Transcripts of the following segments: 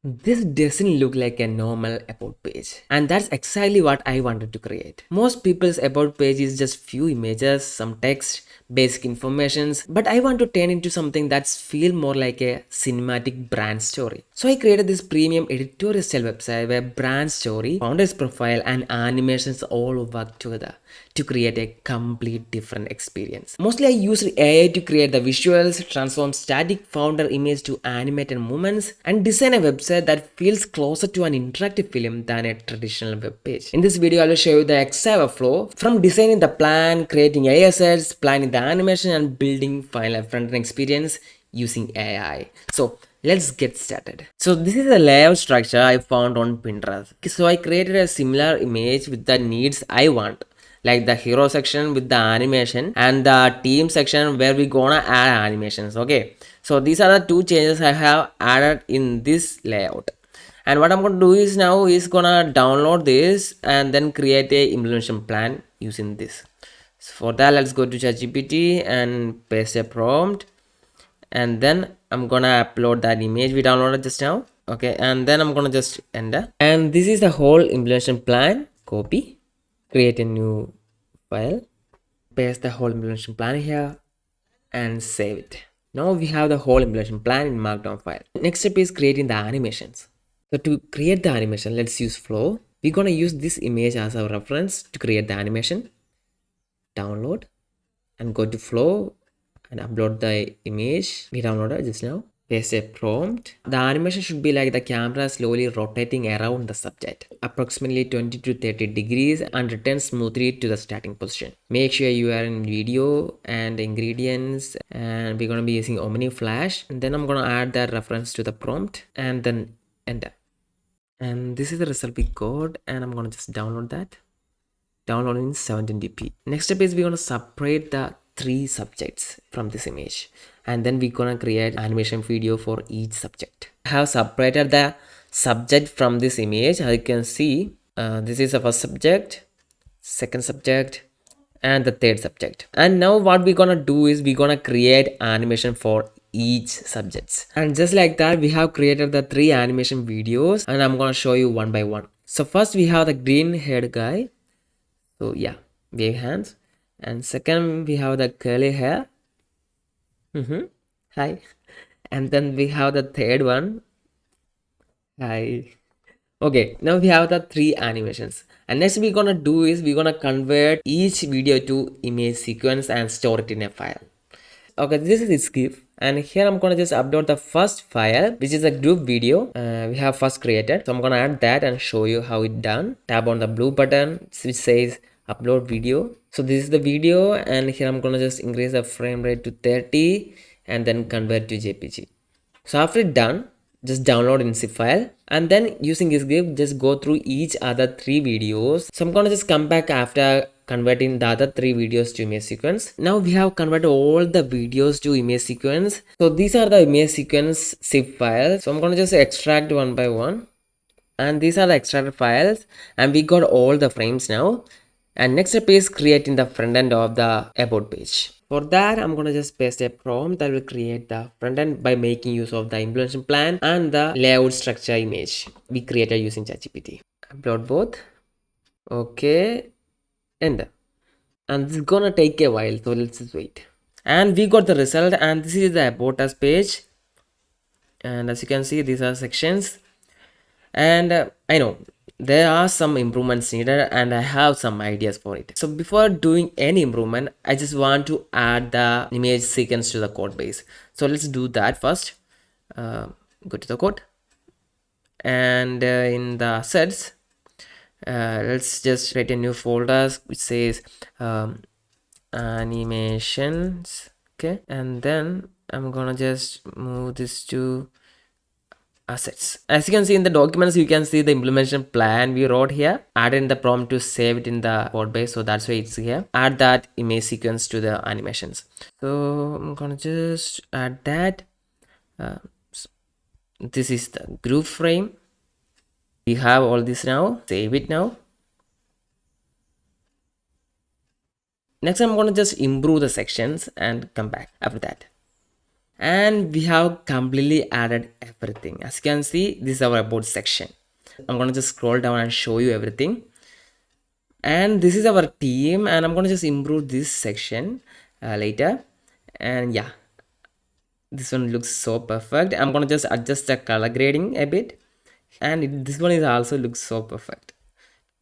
This doesn't look like a normal about page, and that's exactly what I wanted to create. Most people's about page is just few images, some text, basic informations, but I want to turn into something that's feel more like a cinematic brand story. So I created this premium editorial style website where brand story, founder's profile, and animations all work together to create a complete different experience. Mostly I used AI to create the visuals, transform static founder image to animated movements, and design a website that feels closer to an interactive film than a traditional web page. In this video, I will show you the exact flow from designing the plan, creating AI assets, planning the animation, and building final front-end experience using AI. So let's get started. So this is the layout structure I found on Pinterest. So I created a similar image with the needs I want, like the hero section with the animation and the team section where we gonna add animations. Okay, so these are the two changes I have added in this layout, and what I'm going to do is now is gonna download this and then create a implementation plan using this. So for that, let's go to ChatGPT and paste a prompt, and then I'm gonna upload that image we downloaded just now. Okay, and then I'm gonna just enter, and this is the whole implementation plan. Copy, create a new file, paste the whole implementation plan here, and save it. Now we have the whole implementation plan in markdown file. Next step is creating the animations. So to create the animation, let's use flow. We're gonna use this image as our reference to create the animation. Download and go to flow and upload the image we downloaded just now. Paste a prompt. The animation should be like the camera slowly rotating around the subject, approximately 20 to 30 degrees, and return smoothly to the starting position. Make sure you are in video and ingredients, and we're going to be using Omni Flash. And then I'm going to add that reference to the prompt and then enter. And this is the result we got, and I'm going to just download that. Download in 720p. Next step is we're going to separate the three subjects from this image, and then we're going to create animation video for each subject. I have separated the subject from this image. As you can see, this is the first subject, second subject, and the third subject. And now what we're gonna do is we're gonna create animation for each subjects, and just like that we have created the three animation videos, and I'm gonna show you one by one. So first we have the green haired guy. So yeah, wave hands. And second, we have the curly hair. Hi. And then we have the third one. Hi. Okay, now we have the three animations. And next we're gonna do is we're gonna convert each video to image sequence and store it in a file. Okay, this is its GIF, and here I'm gonna just upload the first file, which is a group video we have first created. So I'm gonna add that and show you how it done. Tap on the blue button which says upload video. So this is the video, and here I'm gonna just increase the frame rate to 30 and then convert to JPG. So after it done, just download in zip file, and then using this GIF just go through each other three videos. So I'm gonna just come back after converting the other three videos to image sequence. Now we have converted all the videos to image sequence. So these are the image sequence zip files. So I'm gonna just extract one by one, and these are the extracted files, and we got all the frames now. And next step is creating the front end of the about page. For that, I'm gonna just paste a prompt that will create the front end by making use of the implementation plan and the layout structure image we created using ChatGPT. Upload both. Okay, enter. And this is gonna take a while, so let's just wait. And we got the result, and this is the about us page. And as you can see, these are sections. And I know there are some improvements needed, and I have some ideas for it. So before doing any improvement, I just want to add the image sequence to the code base. So let's do that first. Go to the code, and in the assets, let's just create a new folder which says animations. Okay, and then I'm gonna just move this to assets. As you can see in the documents, you can see the implementation plan we wrote here. Add in the prompt to save it in the code base, so that's why it's here. Add that image sequence to the animations. So I'm gonna just add that. This is the group frame. We have all this now. Save it now. Next, I'm gonna just improve the sections and come back after that. and we have completely added everything. As you can see, this is our about section. I'm gonna just scroll down and show you everything. And this is our team, and I'm gonna just improve this section later. And yeah, this one looks so perfect. I'm gonna just adjust the color grading a bit, and this one is also looks so perfect.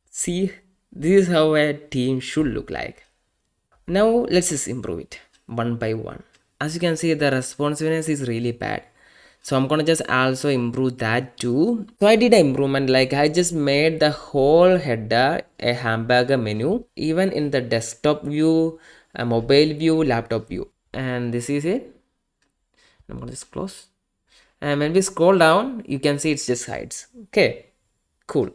See, this is how a team should look like. Now let's just improve it one by one. As you can see, the responsiveness is really bad, so I'm gonna just also improve that too. So I did an improvement, like I just made the whole header a hamburger menu, even in the desktop view, a mobile view, laptop view. And this is it. I'm gonna just close, and when we scroll down you can see it's just hides. Okay, cool.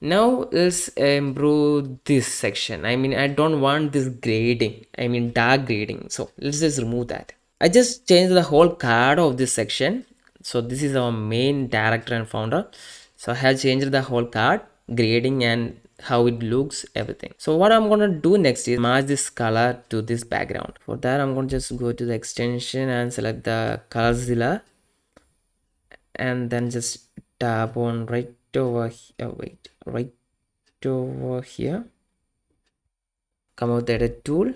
Now let's improve this section. I mean, I don't want this grading, I mean dark grading, so let's just remove that. I just changed the whole card of this section. So this is our main director and founder, so I have changed the whole card grading and how it looks, everything. So what I'm gonna do next is match this color to this background. For that I'm gonna just go to the extension and select the Colorilla, and then just tap on right over here. Wait, right over here, come out the edit tool,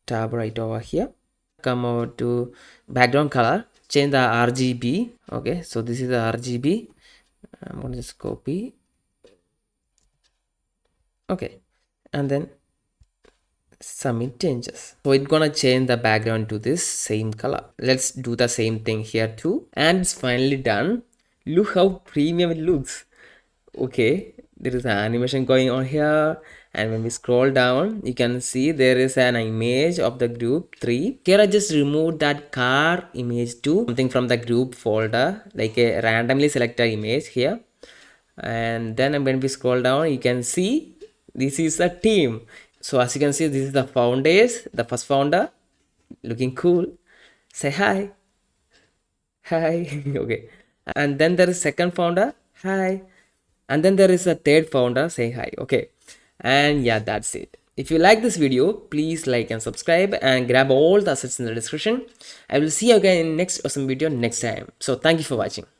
tab right over here, come over to background color, change the RGB. Okay, so this is the RGB. I'm gonna just copy. Okay, and then submit changes. So it's gonna change the background to this same color. Let's do the same thing here too, and it's finally done. Look how premium it looks. Okay, there is an animation going on here, and when we scroll down you can see there is an image of the group 3. Here I just removed that car image too, something from the group folder, like a randomly selected image here. And then when we scroll down you can see this is a team. So as you can see, this is the founders, the first founder looking cool. Say hi. Hi. Okay, and then there is second founder, hi, and then there is a third founder saying hi. Okay, and yeah, that's it. If you like this video, please like and subscribe and grab all the assets in the description. I will see you again in next awesome video next time. So thank you for watching.